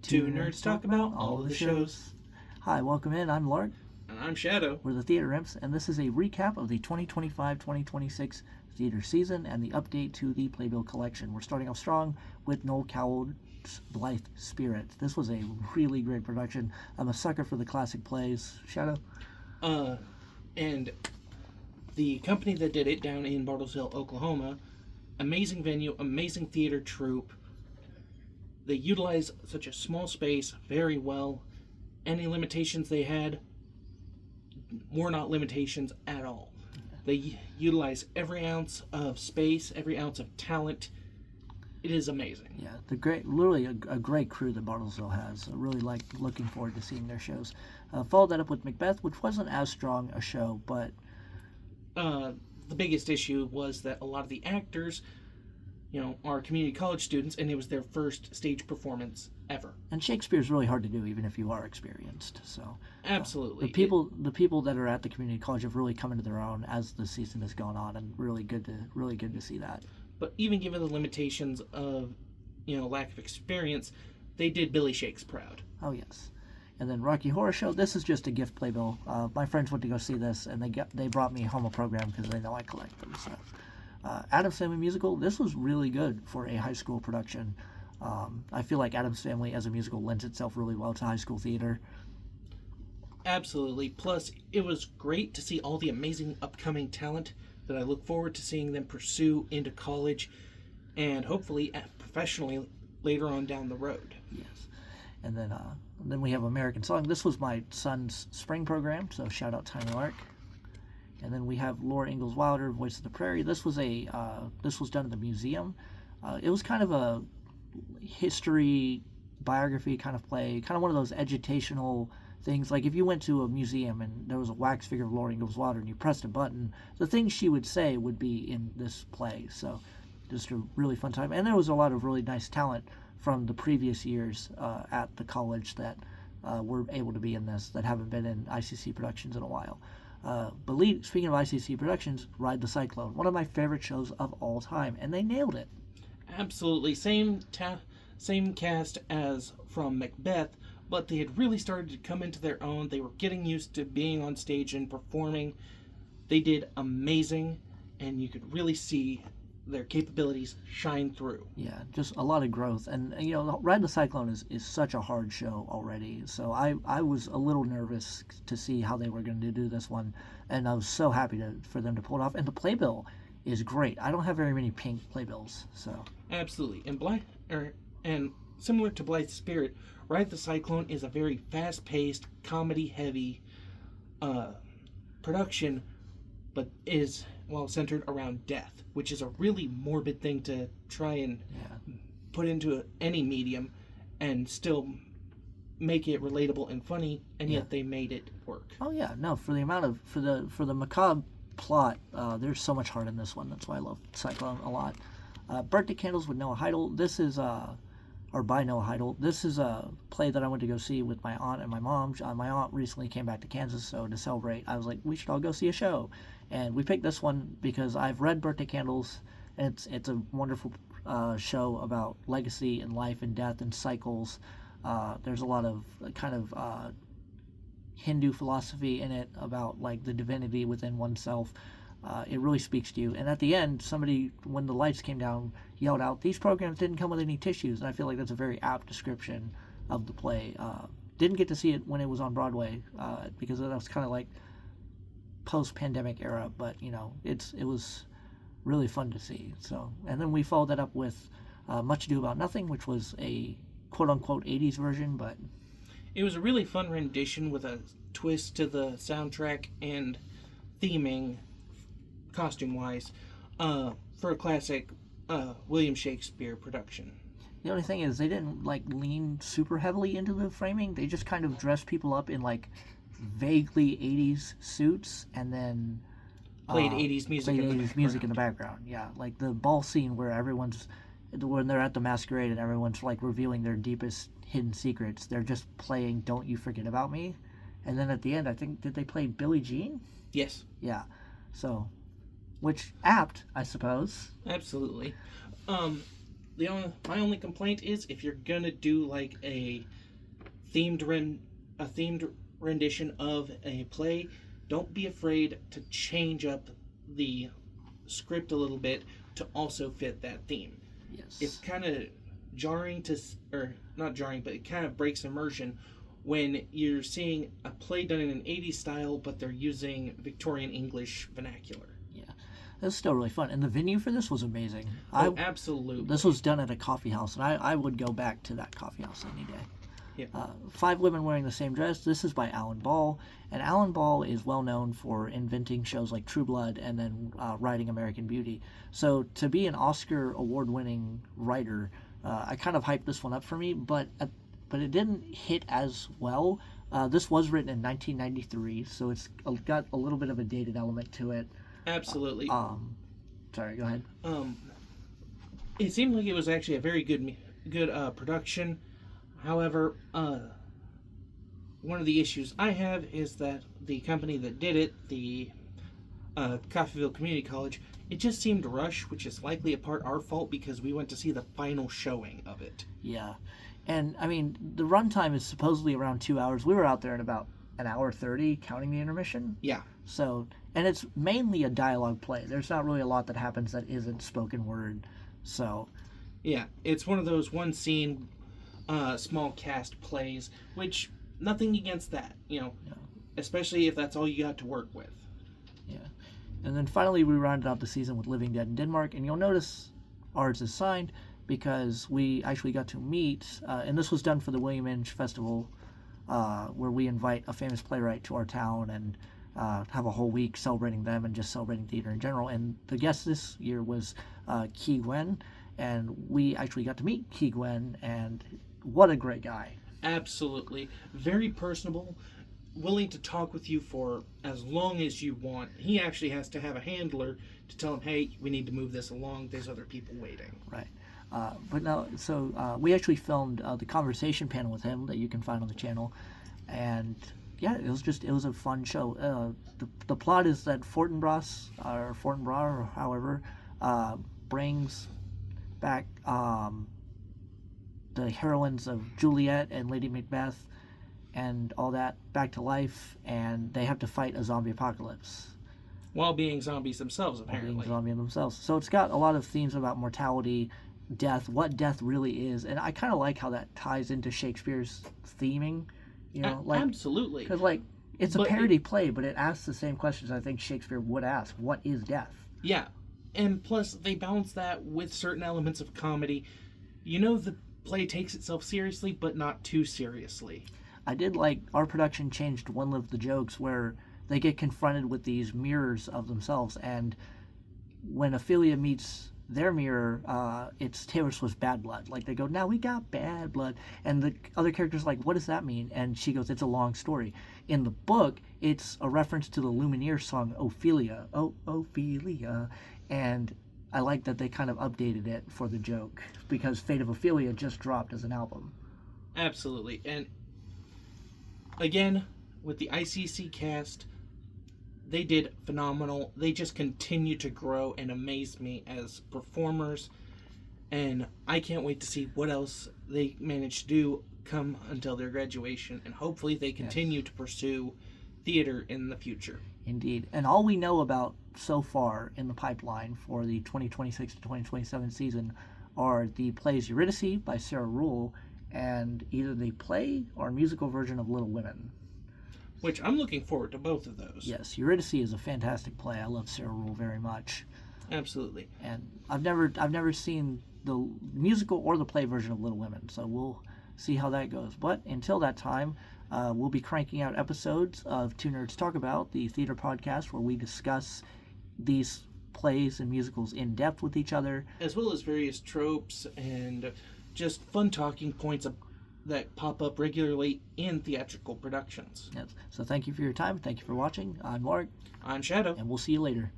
Two nerds talk about all of the shows. Hi, welcome in. I'm Lark. And I'm Shadow. We're the Theater Imps, and this is a recap of the 2025-2026 theater season and the update to the Playbill collection. We're starting off strong with Noel Coward's Blithe Spirit. This was a really great production. I'm a sucker for the classic plays. Shadow? And the company that did it down in Bartlesville, Oklahoma, amazing venue, amazing theater troupe. They utilize such a small space very well. Any limitations they had were not limitations at all. They utilize every ounce of space, every ounce of talent. It is amazing. Yeah, literally a great crew that Bartlesville has. I really looking forward to seeing their shows. Followed that up with Macbeth, which wasn't as strong a show, but the biggest issue was that a lot of the actors, are community college students, and it was their first stage performance ever. And Shakespeare's really hard to do, even if you are experienced. So absolutely, the people that are at the community college have really come into their own as the season has gone on, and really good to see that. But even given the limitations of, lack of experience, they did Billy Shakes proud. Oh yes. And then Rocky Horror Show. This is just a gift playbill. My friends went to go see this, and they brought me home a program because they know I collect them. So. Addams Family Musical, this was really good for a high school production. I feel like Addams Family as a musical lends itself really well to high school theater. Absolutely. Plus, it was great to see all the amazing upcoming talent that I look forward to seeing them pursue into college and hopefully professionally later on down the road. Yes. And then we have American Song. This was my son's spring program, so shout out Tiny Lark. And then we have Laura Ingalls Wilder, Voice of the Prairie. This was done at the museum. It was kind of a history biography kind of play, kind of one of those educational things. Like if you went to a museum and there was a wax figure of Laura Ingalls Wilder and you pressed a button, the things she would say would be in this play. So just a really fun time. And there was a lot of really nice talent from the previous years at the college that were able to be in this that haven't been in ICC productions in a while. But speaking of ICC Productions, Ride the Cyclone, one of my favorite shows of all time, and they nailed it. Absolutely, same cast as from Macbeth, but they had really started to come into their own. They were getting used to being on stage and performing. They did amazing, and you could really see their capabilities shine through. Yeah, just a lot of growth. And, Ride the Cyclone is such a hard show already. So I was a little nervous to see how they were going to do this one. And I was so happy for them to pull it off. And the playbill is great. I don't have very many pink playbills. So absolutely. And similar to Blithe Spirit, Ride the Cyclone is a very fast-paced, comedy-heavy production, but is centered around death, which is a really morbid thing to try and put into any medium and still make it relatable and funny, and yet they made it work. Oh yeah, no, for the macabre plot, there's so much heart in this one. That's why I love Cyclone a lot. Birthday Candles with Noah Heidel. This is by Noah Heidel. This is a play that I went to go see with my aunt and my mom. My aunt recently came back to Kansas, so to celebrate, I was like, we should all go see a show. And we picked this one because I've read Birthday Candles, and it's a wonderful show about legacy and life and death and cycles. There's a lot of kind of Hindu philosophy in it about like the divinity within oneself. It really speaks to you. And at the end, somebody, when the lights came down, yelled out, "These programs didn't come with any tissues." And I feel like that's a very apt description of the play. Didn't get to see it when it was on Broadway because that was kind of like post-pandemic era, but it was really fun to see. So, and then we followed that up with Much Ado About Nothing, which was a quote-unquote 80s version, but it was a really fun rendition with a twist to the soundtrack and theming, costume-wise, for a classic William Shakespeare production. The only thing is they didn't lean super heavily into the framing. They just kind of dressed people up in vaguely 80s suits and then played 80s music in the background. Yeah, like the ball scene where when they're at the masquerade and everyone's revealing their deepest hidden secrets, they're just playing Don't You Forget About Me. And then at the end, I think, did they play Billie Jean? Yes. Yeah. So, which apt, I suppose. Absolutely. my only complaint is if you're gonna do like a themed rendition of a play, don't be afraid to change up the script a little bit to also fit that theme. Yes. It's kind of jarring or not jarring, but it kind of breaks immersion when you're seeing a play done in an 80s style, but they're using Victorian English vernacular. Yeah. It's still really fun. And the venue for this was amazing. Oh, absolutely. This was done at a coffee house, and I would go back to that coffee house any day. Yeah. 5 women wearing the same dress. This is by Alan Ball, and Alan Ball is well known for inventing shows like True Blood and then writing American Beauty. So to be an Oscar award-winning writer, I kind of hyped this one up for me, but it didn't hit as well. This was written in 1993, so it's got a little bit of a dated element to it. Absolutely. Sorry, go ahead. It seemed like it was actually a very good production. However, one of the issues I have is that the company that did it, the Coffeyville Community College, it just seemed rushed, which is likely a part our fault because we went to see the final showing of it. Yeah. And, I mean, the runtime is supposedly around 2 hours. We were out there in about an hour 30, counting the intermission. Yeah. So, and it's mainly a dialogue play. There's not really a lot that happens that isn't spoken word. So. Yeah, it's one of those one scene, small cast plays, which, nothing against that, especially if that's all you got to work with. Yeah. And then finally we rounded out the season with Living Dead in Denmark, and you'll notice ours is signed because we actually got to meet, and this was done for the William Inge Festival, where we invite a famous playwright to our town and have a whole week celebrating them and just celebrating theater in general. And the guest this year was Ki Gwen, and we actually got to meet Ki Gwen, and what a great guy. Absolutely. Very personable, willing to talk with you for as long as you want. He actually has to have a handler to tell him, hey, we need to move this along. There's other people waiting. Right. But no, so we actually filmed the conversation panel with him that you can find on the channel. And yeah, it was a fun show. The plot is that Fortinbras, or however, brings back the heroines of Juliet and Lady Macbeth and all that back to life, and they have to fight a zombie apocalypse. While being zombies themselves, apparently. Being zombies themselves. So it's got a lot of themes about mortality, death, what death really is, and I kind of like how that ties into Shakespeare's theming. Absolutely. Because it's a parody play, but it asks the same questions I think Shakespeare would ask. What is death? Yeah, and plus they balance that with certain elements of comedy. The play takes itself seriously, but not too seriously. I did like our production changed one of the jokes where they get confronted with these mirrors of themselves, and when Ophelia meets their mirror, it's Taylor Swift's Bad Blood. Like, they go, now we got bad blood. And the other character's like, what does that mean? And she goes, it's a long story. In the book, it's a reference to the Lumineers song, Ophelia. Oh, Ophelia. And I like that they kind of updated it for the joke, because Fate of Ophelia just dropped as an album. Absolutely. And again, with the ICC cast, they did phenomenal. They just continue to grow and amaze me as performers, and I can't wait to see what else they manage to do come until their graduation, and hopefully they continue to pursue theater in the future. Indeed. And all we know about so far in the pipeline for the 2026 to 2027 season are the plays Eurydice by Sarah Rule and either the play or musical version of Little Women. Which I'm looking forward to both of those. Yes, Eurydice is a fantastic play. I love Sarah Rule very much. Absolutely. And I've never seen the musical or the play version of Little Women, so we'll see how that goes. But until that time, we'll be cranking out episodes of Two Nerds Talk About, the theater podcast where we discuss these plays and musicals in depth with each other, as well as various tropes and just fun talking points that pop up regularly in theatrical productions. Yes. So thank you for your time. Thank you for watching. I'm Lark. I'm Shadow. And we'll see you later.